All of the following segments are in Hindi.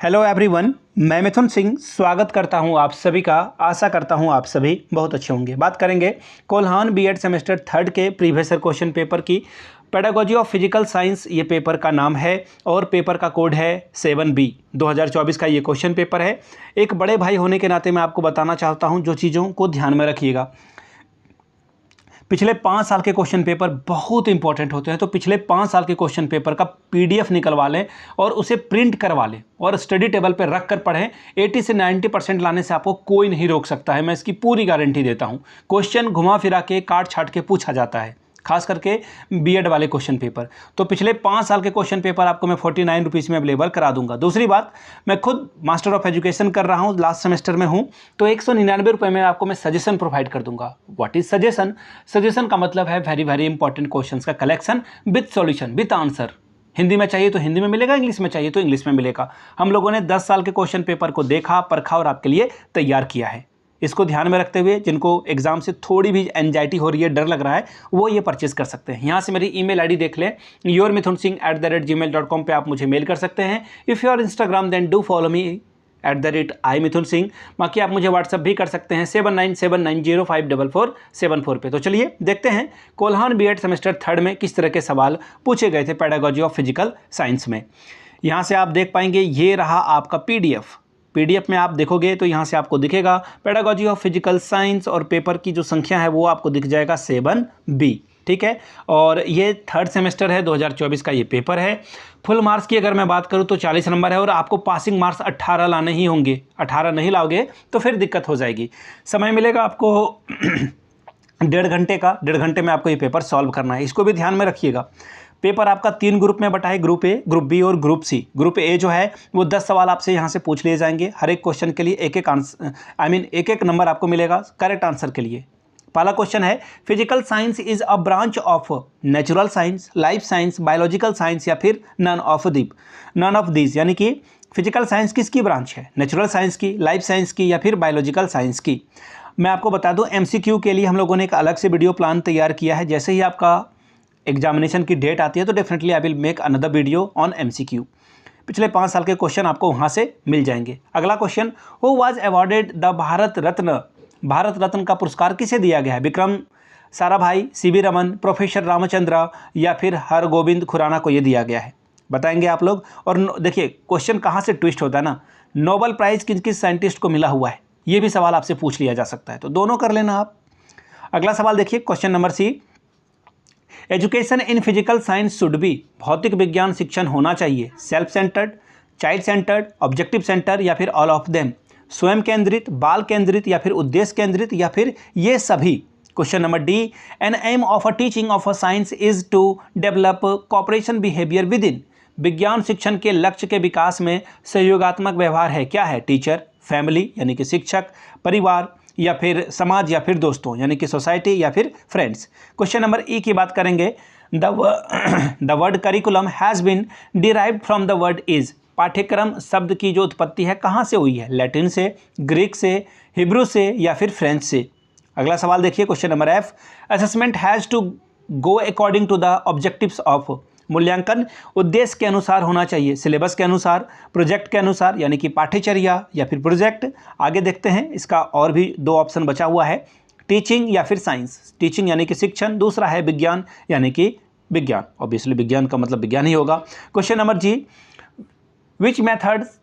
हेलो एवरीवन, मैं मिथुन सिंह स्वागत करता हूं आप सभी का। आशा करता हूं आप सभी बहुत अच्छे होंगे। बात करेंगे कोल्हान बीएड सेमेस्टर थर्ड के प्रीवियस ईयर क्वेश्चन पेपर की। पेडागोजी ऑफ फिजिकल साइंस ये पेपर का नाम है और पेपर का कोड है 7B। 2024 का ये क्वेश्चन पेपर है। एक बड़े भाई होने के नाते मैं आपको बताना चाहता हूँ जो चीज़ों को ध्यान में रखिएगा। पिछले 5 साल के क्वेश्चन पेपर बहुत इंपॉर्टेंट होते हैं, तो पिछले 5 साल के क्वेश्चन पेपर का पीडीएफ निकलवा लें और उसे प्रिंट करवा लें और स्टडी टेबल पर रख कर पढ़ें। 80 से 90% लाने से आपको कोई नहीं रोक सकता है, मैं इसकी पूरी गारंटी देता हूं। क्वेश्चन घुमा फिरा के काट छाट के पूछा जाता है, खास करके बीएड वाले क्वेश्चन पेपर। तो पिछले 5 साल के क्वेश्चन पेपर आपको मैं 49 रुपीज़ में अवेलेबल करा दूंगा। दूसरी बात, मैं खुद मास्टर ऑफ एजुकेशन कर रहा हूं, लास्ट सेमेस्टर में हूं, तो 199 रुपये में आपको मैं सजेशन प्रोवाइड कर दूंगा। What is suggestion? सजेशन का मतलब है वेरी वेरी इंपॉर्टेंट क्वेश्चंस का collection with solution with answer. Hindi में चाहिए तो हिंदी में मिलेगा, इंग्लिश में चाहिए तो इंग्लिश में मिलेगा। हम लोगों ने 10 साल के क्वेश्चन पेपर को देखा, परखा और आपके लिए तैयार किया है। इसको ध्यान में रखते हुए जिनको एग्जाम से थोड़ी भी एंजाइटी हो रही है, डर लग रहा है, वो ये परचेज कर सकते हैं। यहाँ से मेरी ईमेल आईडी देख लें, yourmithunsingh@gmail.com पे आप मुझे मेल कर सकते हैं। If you are Instagram then do follow me @iMithunSingh। बाकी आप मुझे व्हाट्सअप भी कर सकते हैं 7979054474 पे। तो चलिए देखते हैं कोल्हान बीएड सेमेस्टर थर्ड में किस तरह के सवाल पूछे गए थे पेडागोजी ऑफ फिजिकल साइंस में। यहाँ से आप देख पाएंगे, ये रहा आपका पीडीएफ में आप देखोगे तो यहाँ से आपको दिखेगा पेडागोजी ऑफ फिजिकल साइंस और पेपर की जो संख्या है वो आपको दिख जाएगा 7B। ठीक है, और ये थर्ड सेमेस्टर है, 2024 का ये पेपर है। फुल मार्क्स की अगर मैं बात करूँ तो 40 नंबर है और आपको पासिंग मार्क्स 18 लाने ही होंगे। 18 नहीं लाओगे तो फिर दिक्कत हो जाएगी। समय मिलेगा आपको 1.5 घंटे का। 1.5 घंटे में आपको ये पेपर सॉल्व करना है, इसको भी ध्यान में रखिएगा। पेपर आपका 3 ग्रुप में बटा है, ग्रुप ए, ग्रुप बी और ग्रुप सी। ग्रुप ए जो है वो 10 सवाल आपसे यहाँ से पूछ लिए जाएंगे। हर एक क्वेश्चन के लिए एक आंसर, एक नंबर आपको मिलेगा करेक्ट आंसर के लिए। पहला क्वेश्चन है, physical science is a branch of natural science, life science, biological science या फिर नन ऑफ दीज। यानी कि फिजिकल साइंस किसकी ब्रांच है? नेचुरल साइंस की, लाइफ साइंस की या फिर बायोलॉजिकल साइंस की। मैं आपको बता दूं, एमसीक्यू के लिए हम लोगों ने एक अलग से वीडियो प्लान तैयार किया है। जैसे ही आपका एग्जामिनेशन की डेट आती है तो definitely I will make another video on MCQ. पिछले 5 साल के क्वेश्चन आपको वहाँ से मिल जाएंगे। अगला question, who was awarded the Bharat Ratna? Bharat Ratna का पुरस्कार किसे दिया गया है? विक्रम साराभाई, सीवी रमन, प्रोफेसर रामचंद्र या फिर हरगोविंद खुराना को ये दिया गया है? बताएंगे आप लोग। और देखिए क्वेश्चन कहाँ से ट्विस्ट होता है ना, नोबेल प्राइज किस किस साइंटिस्ट को मिला हुआ है, ये भी सवाल आपसे पूछ लिया जा सकता है, तो दोनों कर लेना आप। अगला सवाल देखिए, question number C, education in physical science should be, भौतिक विज्ञान शिक्षण होना चाहिए self centred, child centred, objective centre या फिर ऑल ऑफ देम, स्वयं केंद्रित, बाल केंद्रित या फिर उद्देश्य केंद्रित या फिर ये सभी। Question number D, an aim of a teaching of a science is to develop cooperation behaviour with in, विज्ञान शिक्षण के लक्ष्य के विकास में सहयोगात्मक व्यवहार है। क्या है? टीचर, फैमिली यानी कि शिक्षक, परिवार या फिर समाज या फिर दोस्तों यानी कि सोसाइटी या फिर फ्रेंड्स। क्वेश्चन नंबर ई की बात करेंगे, the word curriculum has been derived from the word is, पाठ्यक्रम शब्द की जो उत्पत्ति है कहाँ से हुई है? लैटिन से, ग्रीक से, हिब्रू से या फिर फ्रेंच से। अगला सवाल देखिए, question number F, assessment has to go according to the objectives of, मूल्यांकन उद्देश्य के अनुसार होना चाहिए, सिलेबस के अनुसार, प्रोजेक्ट के अनुसार यानी कि पाठ्यचर्या या फिर प्रोजेक्ट। आगे देखते हैं, इसका और भी 2 ऑप्शन बचा हुआ है, टीचिंग या फिर साइंस। टीचिंग यानी कि शिक्षण, दूसरा है विज्ञान यानी कि विज्ञान। ऑब्वियसली विज्ञान का मतलब विज्ञान ही होगा। Question number G, which methods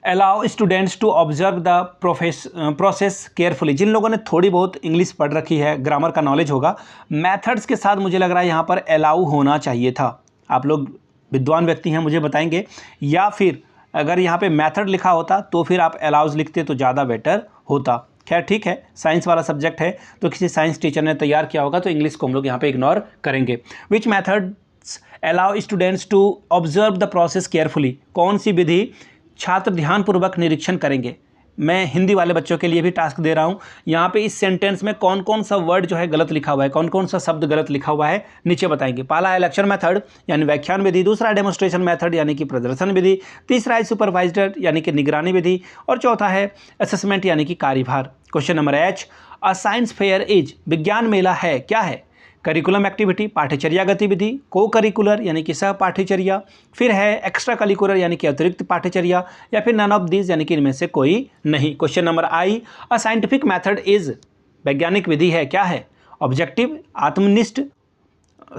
allow students to observe the process carefully. जिन लोगों ने थोड़ी बहुत इंग्लिश पढ़ रखी है, ग्रामर का नॉलेज होगा, मेथड्स के साथ मुझे लग रहा है यहाँ पर अलाउ होना चाहिए था। आप लोग विद्वान व्यक्ति हैं, मुझे बताएंगे, या फिर अगर यहाँ पे मेथड लिखा होता तो फिर आप अलाउज लिखते तो ज़्यादा बेटर होता। खैर ठीक है, साइंस वाला सब्जेक्ट है तो किसी साइंस टीचर ने तैयार किया होगा, तो इंग्लिश को हम लोग यहाँ पे इग्नोर करेंगे। Which methods allow students to observe the process carefully, कौन सी विधि छात्र ध्यानपूर्वक निरीक्षण करेंगे? मैं हिंदी वाले बच्चों के लिए भी टास्क दे रहा हूँ। यहाँ पे इस सेंटेंस में कौन कौन सा वर्ड जो है गलत लिखा हुआ है, कौन कौन सा शब्द गलत लिखा हुआ है, नीचे बताएंगे। पहला है लेक्चर मेथड यानी व्याख्यान विधि, दूसरा डेमोन्स्ट्रेशन मेथड यानी कि प्रदर्शन विधि, तीसरा है सुपरवाइजर यानी कि निगरानी विधि और चौथा है असेसमेंट यानी कि कार्यभार। Question number H, a science fair is, विज्ञान मेला है क्या है? करिकुलम एक्टिविटी पाठ्यचर्या गतिविधि, को करिकुलर यानी कि सह पाठ्यचर्या, फिर है एक्स्ट्रा करिकुलर यानी कि अतिरिक्त पाठ्यचर्या, या फिर नन ऑफ दीज यानी कि इनमें से कोई नहीं। Question number I, a scientific method is, वैज्ञानिक विधि है क्या है? ऑब्जेक्टिव आत्मनिष्ठ,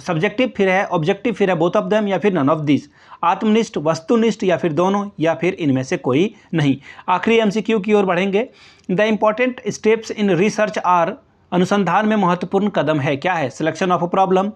सब्जेक्टिव फिर है ऑब्जेक्टिव फिर है बोथ ऑफ देम, या फिर नन ऑफ दिस, आत्मनिष्ठ वस्तुनिष्ठ या फिर दोनों, या फिर इनमें से कोई नहीं। आखिरी एमसीक्यू की ओर बढ़ेंगे। The important steps in research are, अनुसंधान में महत्वपूर्ण कदम है क्या है? सिलेक्शन ऑफ अ प्रॉब्लम,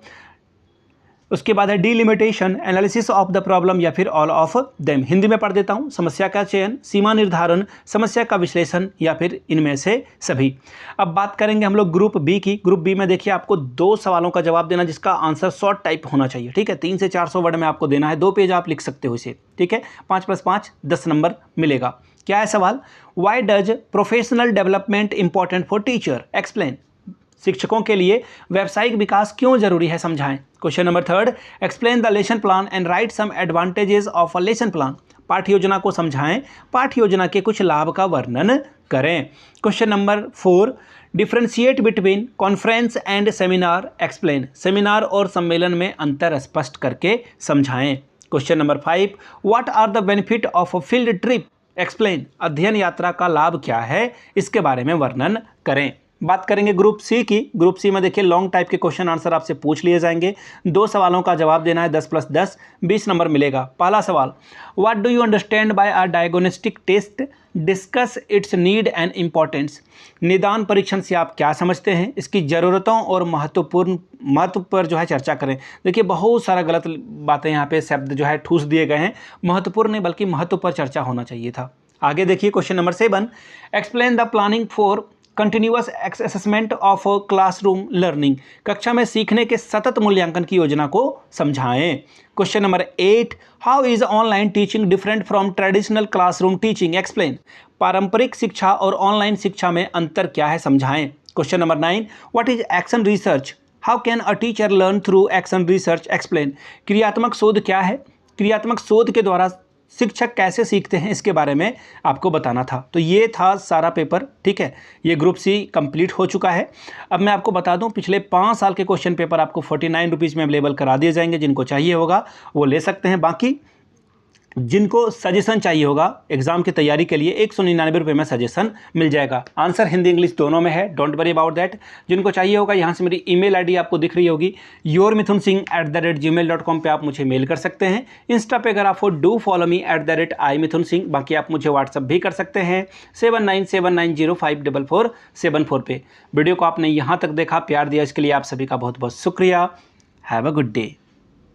उसके बाद है delimitation, analysis of the problem, या फिर ऑल ऑफ देम। हिंदी में पढ़ देता हूँ। समस्या का चयन, सीमा निर्धारण, समस्या का विश्लेषण, या फिर इनमें से सभी। अब बात करेंगे हम लोग ग्रुप बी की। ग्रुप बी में देखिए आपको 2 सवालों का जवाब देना जिसका आंसर शॉर्ट टाइप होना चाहिए, ठीक है। 300 से 400 वर्ड में आपको देना है, 2 पेज आप लिख सकते हो इसे, ठीक है। 5 + 5 10 नंबर मिलेगा। क्या है सवाल? Why does professional development important for teacher, explain. शिक्षकों के लिए व्यावसायिक विकास क्यों जरूरी है, समझाएं। Question number 3, explain the lesson plan and write some advantages of a lesson plan. पाठ्य योजना को समझाएं, पाठ्य योजना के कुछ लाभ का वर्णन करें। Question number 4, differentiate between conference and seminar, explain. Seminar और सम्मेलन में अंतर स्पष्ट करके समझाएं। Question number 5, what are the benefit of a field trip, explain. अध्ययन यात्रा का लाभ क्या है, इसके बारे में वर्णन करें। बात करेंगे ग्रुप सी की। ग्रुप सी में देखिए लॉन्ग टाइप के क्वेश्चन आंसर आपसे पूछ लिए जाएंगे। 2 सवालों का जवाब देना है, 10 + 10 20 नंबर मिलेगा। पहला सवाल, what do you understand by a diagnostic test, discuss its need and importance. निदान परीक्षण से आप क्या समझते हैं, इसकी ज़रूरतों और महत्व पर जो है चर्चा करें। देखिए बहुत सारा गलत बातें यहाँ पे शब्द जो है ठूस दिए गए हैं, महत्वपूर्ण नहीं बल्कि महत्व पर चर्चा होना चाहिए था। आगे देखिए question number 7, explain the planning for continuous assessment of classroom learning. कक्षा में सीखने के सतत मूल्यांकन की योजना को समझाएं। Question number 8, how is online teaching different from traditional classroom teaching, explain. पारंपरिक शिक्षा और ऑनलाइन शिक्षा में अंतर क्या है, समझाएं। Question number 9, what is action research, how can a teacher learn through action research, explain. क्रियात्मक शोध क्या है, क्रियात्मक शोध के द्वारा शिक्षक कैसे सीखते हैं, इसके बारे में आपको बताना था। तो ये था सारा पेपर, ठीक है। ये ग्रुप सी कंप्लीट हो चुका है। अब मैं आपको बता दूं पिछले 5 साल के क्वेश्चन पेपर आपको 49 रुपीज़ में अवेलेबल करा दिए जाएंगे। जिनको चाहिए होगा वो ले सकते हैं। बाकी जिनको सजेशन चाहिए होगा एग्जाम की तैयारी के लिए 199 रुपये में सजेशन मिल जाएगा। आंसर हिंदी इंग्लिश दोनों में है, डोंट वरी अबाउट दैट। जिनको चाहिए होगा यहाँ से मेरी ईमेल आईडी आपको दिख रही होगी, yourmithunsingh@gmail.com पे आप मुझे मेल कर सकते हैं। इंस्टा पे अगर आप हो डू फॉलो मी @imithunsingh। बाकी आप मुझे व्हाट्सअप भी कर सकते हैं 7979054474 पे। वीडियो को आपने यहाँ तक देखा, प्यार दिया, इसके लिए आप सभी का बहुत बहुत शुक्रिया। Have a good day.